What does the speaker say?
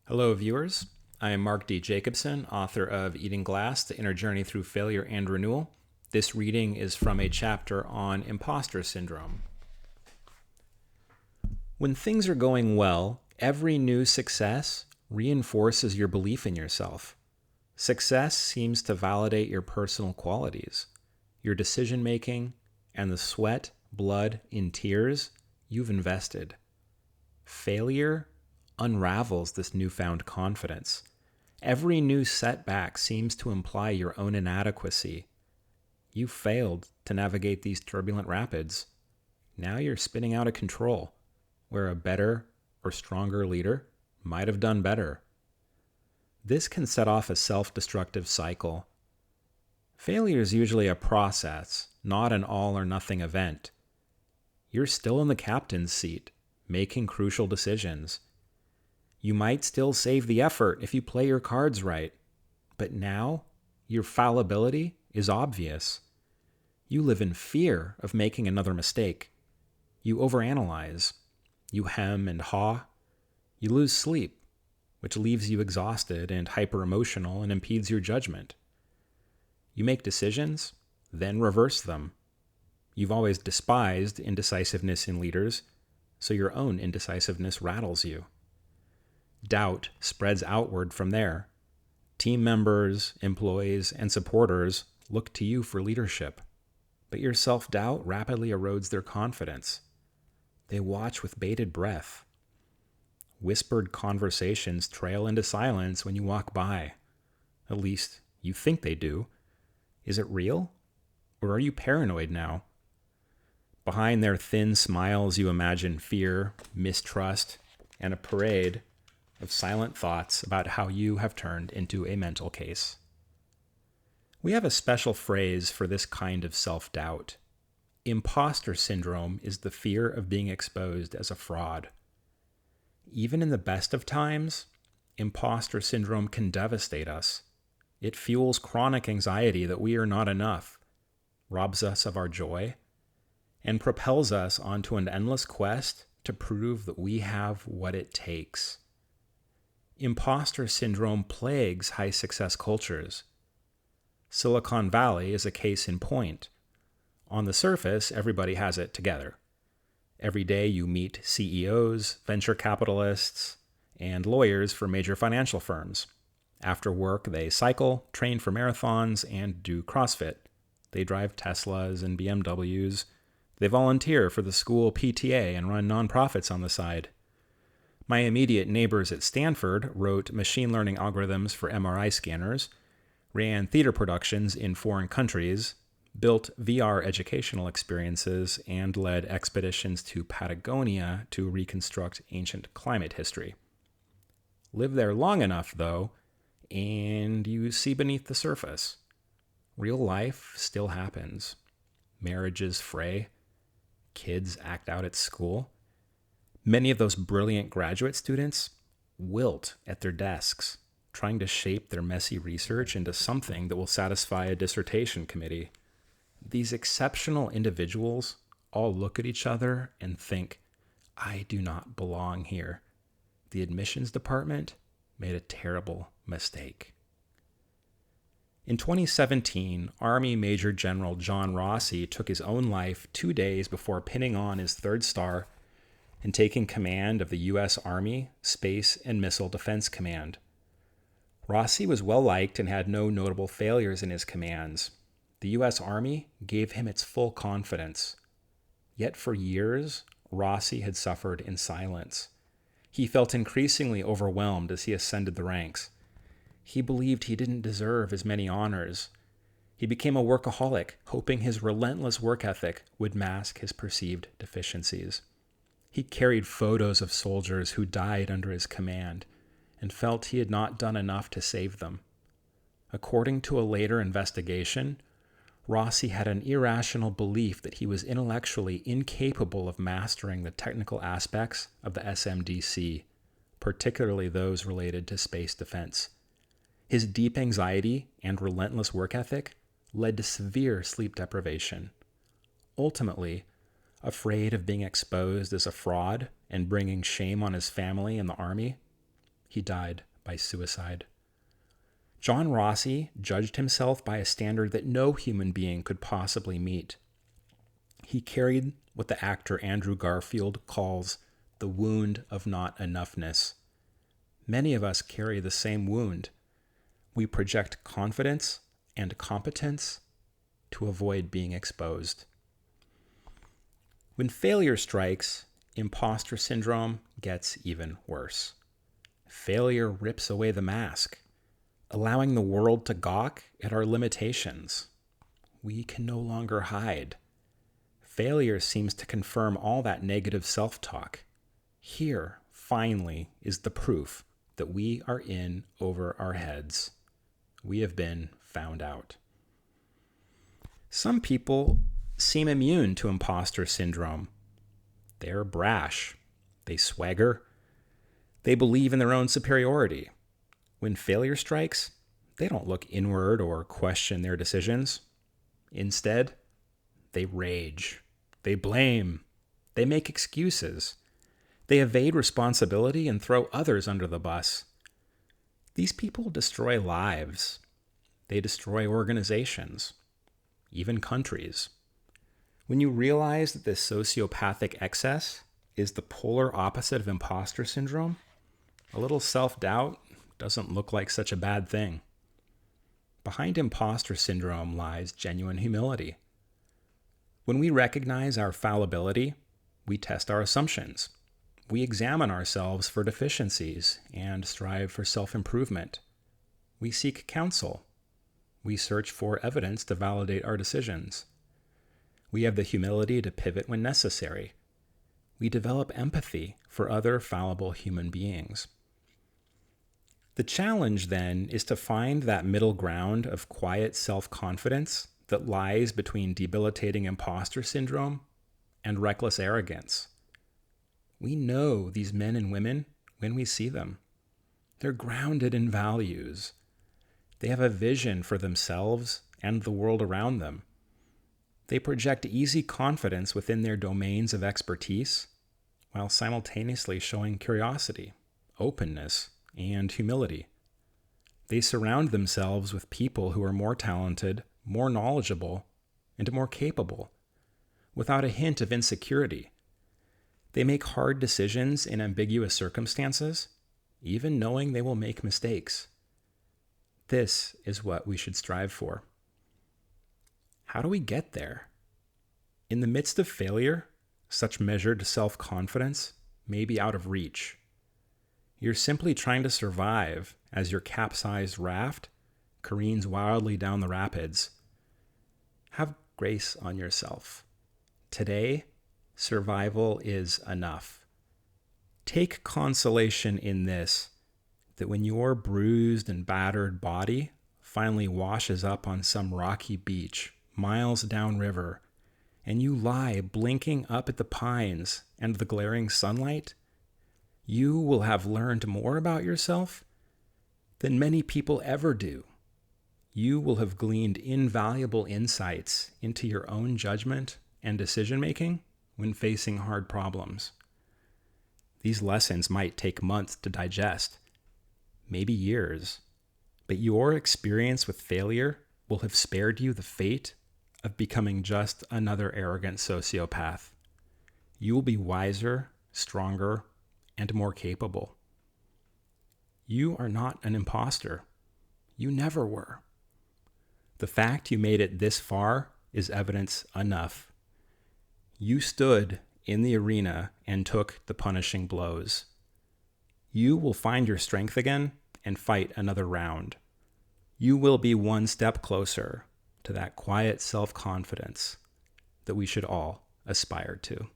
Hello, viewers. I am Mark D. Jacobsen, author of Eating Glass, The Inner Journey Through Failure and Renewal. This reading is from a chapter on Impostor Syndrome. When things are going well, every new success reinforces your belief in yourself. Success seems to validate your personal qualities, your decision-making, and the sweat, blood, and tears you've invested. Failure unravels this newfound confidence. Every new setback seems to imply your own inadequacy. You failed to navigate these turbulent rapids. Now you're spinning out of control, where a better or stronger leader might have done better. This can set off a self-destructive cycle. Failure is usually a process, not an all or nothing event. You're still in the captain's seat, making crucial decisions. You might still save the effort if you play your cards right, but now your fallibility is obvious. You live in fear of making another mistake. You overanalyze. You hem and haw. You lose sleep, which leaves you exhausted and hyper-emotional and impedes your judgment. You make decisions, then reverse them. You've always despised indecisiveness in leaders, so your own indecisiveness rattles you. Doubt spreads outward from there. Team members, employees, and supporters look to you for leadership, but your self-doubt rapidly erodes their confidence. They watch with bated breath. Whispered conversations trail into silence when you walk by. At least you think they do. Is it real? Or are you paranoid now? Behind their thin smiles, you imagine fear, mistrust, and a parade of silent thoughts about how you have turned into a mental case. We have a special phrase for this kind of self-doubt. Impostor syndrome is the fear of being exposed as a fraud. Even in the best of times, impostor syndrome can devastate us. It fuels chronic anxiety that we are not enough, robs us of our joy, and propels us onto an endless quest to prove that we have what it takes. Impostor syndrome plagues high-success cultures. Silicon Valley is a case in point. On the surface, everybody has it together. Every day you meet CEOs, venture capitalists, and lawyers for major financial firms. After work, they cycle, train for marathons, and do CrossFit. They drive Teslas and BMWs. They volunteer for the school PTA and run nonprofits on the side. My immediate neighbors at Stanford wrote machine learning algorithms for MRI scanners, ran theater productions in foreign countries, built VR educational experiences, and led expeditions to Patagonia to reconstruct ancient climate history. Live there long enough, though, and you see beneath the surface. Real life still happens. Marriages fray. Kids act out at school. Many of those brilliant graduate students wilt at their desks, trying to shape their messy research into something that will satisfy a dissertation committee. These exceptional individuals all look at each other and think, I do not belong here. The admissions department made a terrible mistake. In 2017, Army Major General John Rossi took his own life 2 days before pinning on his third star and taking command of the U.S. Army Space and Missile Defense Command. Rossi was well-liked and had no notable failures in his commands. The U.S. Army gave him its full confidence. Yet for years, Rossi had suffered in silence. He felt increasingly overwhelmed as he ascended the ranks. He believed he didn't deserve as many honors. He became a workaholic, hoping his relentless work ethic would mask his perceived deficiencies. He carried photos of soldiers who died under his command and felt he had not done enough to save them. According to a later investigation, Rossi had an irrational belief that he was intellectually incapable of mastering the technical aspects of the SMDC, particularly those related to space defense. His deep anxiety and relentless work ethic led to severe sleep deprivation. Ultimately, afraid of being exposed as a fraud and bringing shame on his family and the Army, He died by suicide. John Rossi judged himself by a standard that no human being could possibly meet. He carried what the actor Andrew Garfield calls the wound of not enoughness. Many of us carry the same wound. We project confidence and competence to avoid being exposed. When failure strikes, impostor syndrome gets even worse. Failure rips away the mask, allowing the world to gawk at our limitations. We can no longer hide. Failure seems to confirm all that negative self-talk. Here, finally, is the proof that we are in over our heads. We have been found out. Some people seem immune to imposter syndrome. They're brash. They swagger. They believe in their own superiority. When failure strikes, they don't look inward or question their decisions. Instead, they rage. They blame. They make excuses. They evade responsibility and throw others under the bus. These people destroy lives. They destroy organizations, even countries. When you realize that this sociopathic excess is the polar opposite of imposter syndrome, a little self-doubt doesn't look like such a bad thing. Behind imposter syndrome lies genuine humility. When we recognize our fallibility, we test our assumptions. We examine ourselves for deficiencies and strive for self-improvement. We seek counsel. We search for evidence to validate our decisions. We have the humility to pivot when necessary. We develop empathy for other fallible human beings. The challenge, then, is to find that middle ground of quiet self-confidence that lies between debilitating imposter syndrome and reckless arrogance. We know these men and women when we see them. They're grounded in values. They have a vision for themselves and the world around them. They project easy confidence within their domains of expertise, while simultaneously showing curiosity, openness, and humility. They surround themselves with people who are more talented, more knowledgeable, and more capable, without a hint of insecurity. They make hard decisions in ambiguous circumstances, even knowing they will make mistakes. This is what we should strive for. How do we get there? In the midst of failure, such measured self-confidence may be out of reach. You're simply trying to survive as your capsized raft careens wildly down the rapids. Have grace on yourself. Today, survival is enough. Take consolation in this, that when your bruised and battered body finally washes up on some rocky beach miles downriver, and you lie blinking up at the pines and the glaring sunlight, you will have learned more about yourself than many people ever do. You will have gleaned invaluable insights into your own judgment and decision-making when facing hard problems. These lessons might take months to digest, maybe years, but your experience with failure will have spared you the fate of becoming just another arrogant sociopath. You will be wiser, stronger, and more capable. You are not an imposter. You never were. The fact you made it this far is evidence enough. You stood in the arena and took the punishing blows. You will find your strength again and fight another round. You will be one step closer to that quiet self-confidence that we should all aspire to.